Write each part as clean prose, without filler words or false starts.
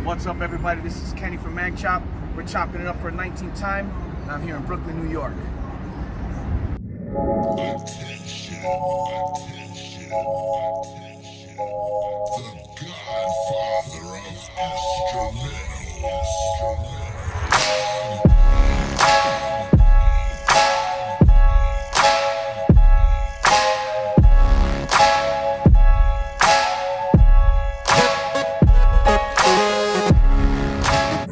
What's up, everybody? This is Kenny from Mag Chop. We're chopping it up for a 19th time, and I'm here in Brooklyn, New York. Attention. The godfather of instrumental.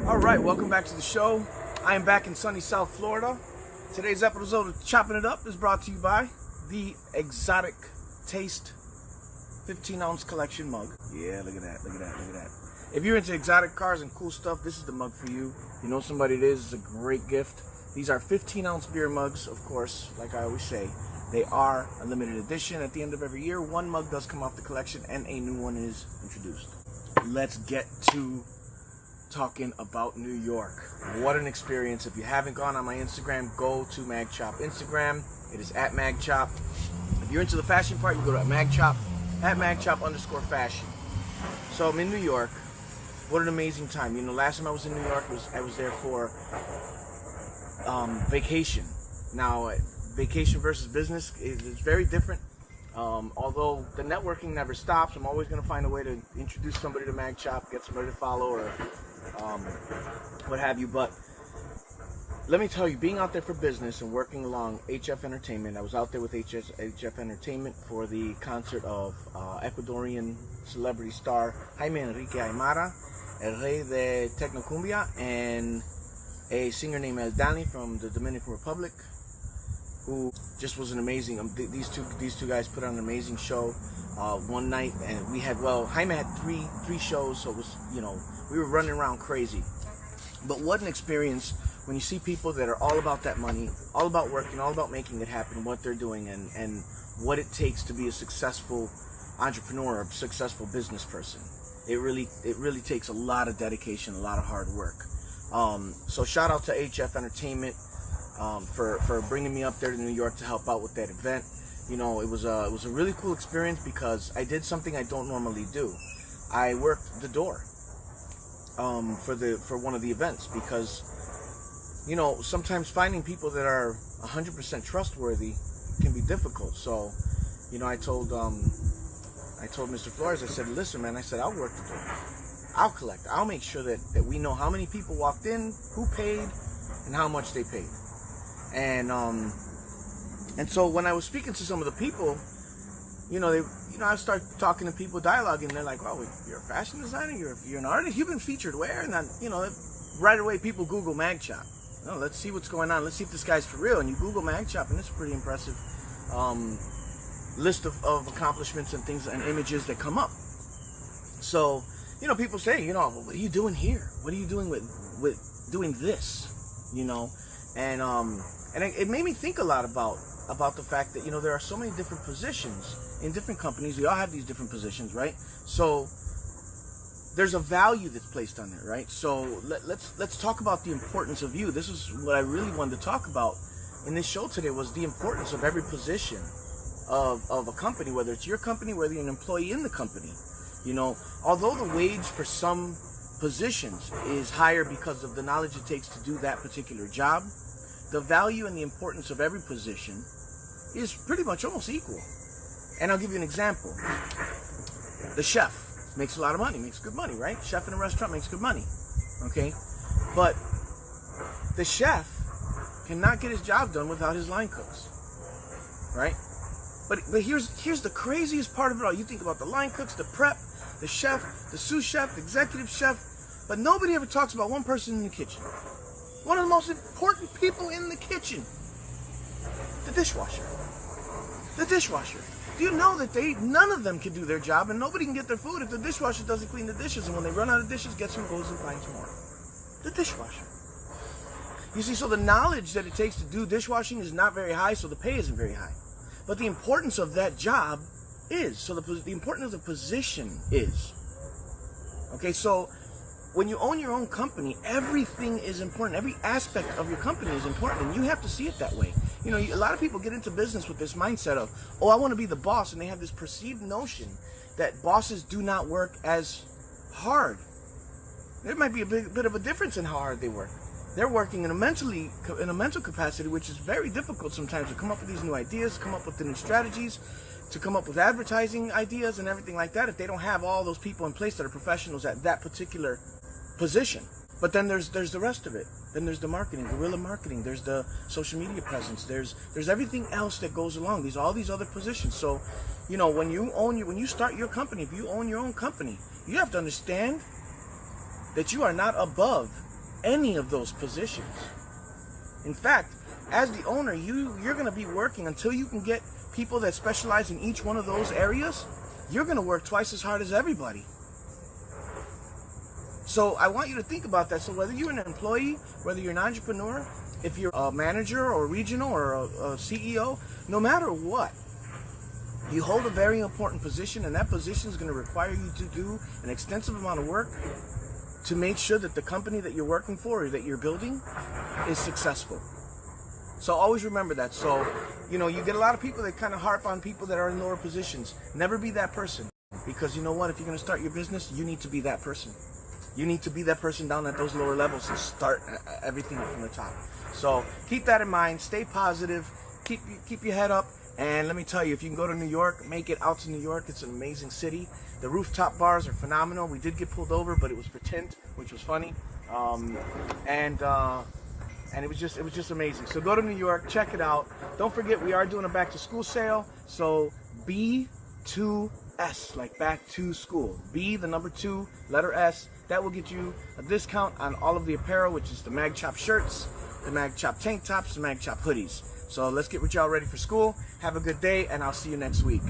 Alright, welcome back to the show. I am back in sunny South Florida. Today's episode of Chopping It Up is brought to you by the Exotic Taste 15-ounce collection mug. Yeah, look at that, look at that, look at that. If you're into exotic cars and cool stuff, this is the mug for you. You know somebody it is, it's a great gift. These are 15-ounce beer mugs, of course, like I always say. They are a limited edition. At the end of every year, one mug does come off the collection and a new one is introduced. Let's get to talking about New York. What an experience. If you haven't gone on my Instagram, go to Mag Chop Instagram. It is at Mag Chop. If you're into the fashion part, you go to Mag Chop, at Mag Chop_fashion. So I'm in New York. What an amazing time. You know, last time I was in New York, I was there for vacation. Now, vacation versus business is very different. Although the networking never stops, I'm always going to find a way to introduce somebody to Mag Chop, get somebody to follow, or what have you. But let me tell you, being out there for business and working along HF Entertainment, I was out there with HF Entertainment for the concert of Ecuadorian celebrity star Jaime Enrique Aymara, El Rey de Tecnocumbia, and a singer named El Dani from the Dominican Republic, who just was an amazing. These two guys put on an amazing show one night, and we had, well, Jaime had three shows, so it was, you know, we were running around crazy. But what an experience when you see people that are all about that money, all about working, all about making it happen, what they're doing, and what it takes to be a successful entrepreneur, a successful business person. It really takes a lot of dedication, a lot of hard work. So shout out to HF Entertainment for bringing me up there to New York to help out with that event. You know, it was a really cool experience because I did something I don't normally do. I worked the door for one of the events, because, you know, sometimes finding people that are 100% trustworthy can be difficult. So, you know, I told Mr. Flores, I said, listen, man, I said, I'll work the door. I'll collect. I'll make sure that we know how many people walked in, who paid, and how much they paid. And so when I was speaking to some of the people, I start talking to people, dialoguing, and they're like, "Oh, you're a fashion designer. You're an artist. You've been featured where?" And then, right away, people Google Mag Chop. Oh, let's see what's going on. Let's see if this guy's for real. And you Google Mag Chop, and it's a pretty impressive list of accomplishments and things and images that come up. So, people say, well, what are you doing here? What are you doing with doing this? And it made me think a lot about the fact that, there are so many different positions in different companies. We all have these different positions, right? So there's a value that's placed on there, right? So let's talk about the importance of you. This is what I really wanted to talk about in this show today, was the importance of every position of a company, whether it's your company, whether you're an employee in the company. Although the wage for some positions is higher because of the knowledge it takes to do that particular job, the value and the importance of every position is pretty much almost equal. And I'll give you an example. The chef makes a lot of money, makes good money, right? Chef in a restaurant makes good money, okay? But the chef cannot get his job done without his line cooks, right? But here's the craziest part of it all. You think about the line cooks, the prep, the chef, the sous chef, the executive chef, but nobody ever talks about one person in the kitchen. One of the most important people in the kitchen, the dishwasher. The dishwasher. Do you know that none of them can do their job, and nobody can get their food if the dishwasher doesn't clean the dishes, and when they run out of dishes, gets who goes and finds more? The dishwasher. You see, so the knowledge that it takes to do dishwashing is not very high, so the pay isn't very high. But the importance of that job is. So the importance of the position is. Okay, so when you own your own company, everything is important. Every aspect of your company is important, and you have to see it that way. A lot of people get into business with this mindset of, oh, I want to be the boss, and they have this perceived notion that bosses do not work as hard. there might be a bit of a difference in how hard they work. They're working in a mental capacity, which is very difficult sometimes to come up with these new ideas, come up with the new strategies, to come up with advertising ideas and everything like that, if they don't have all those people in place that are professionals at that particular position. But then there's the rest of it. Then there's the marketing, guerrilla marketing. There's the social media presence. There's everything else that goes along. All these other positions. So, you know, when you start your company, if you own your own company, you have to understand that you are not above any of those positions. In fact, as the owner, you're going to be working until you can get people that specialize in each one of those areas. You're going to work twice as hard as everybody. So I want you to think about that. So whether you're an employee, whether you're an entrepreneur, if you're a manager or a regional or a CEO, no matter what, you hold a very important position, and that position is going to require you to do an extensive amount of work to make sure that the company that you're working for or that you're building is successful. So always remember that. So, you know, you get a lot of people that kind of harp on people that are in lower positions. Never be that person, because you know what? If you're going to start your business, you need to be that person. You need to be that person down at those lower levels and start everything from the top. So keep that in mind. Stay positive. Keep your head up. And let me tell you, if you can go to New York, make it out to New York. It's an amazing city. The rooftop bars are phenomenal. We did get pulled over, but it was for tint, which was funny. And it was just amazing. So go to New York, check it out. Don't forget, we are doing a back to school sale. So B2S, like back to school. B, the number 2, letter S. That will get you a discount on all of the apparel, which is the Mag Chop shirts, the Mag Chop tank tops, the Mag Chop hoodies. So let's get y'all ready for school. Have a good day, and I'll see you next week.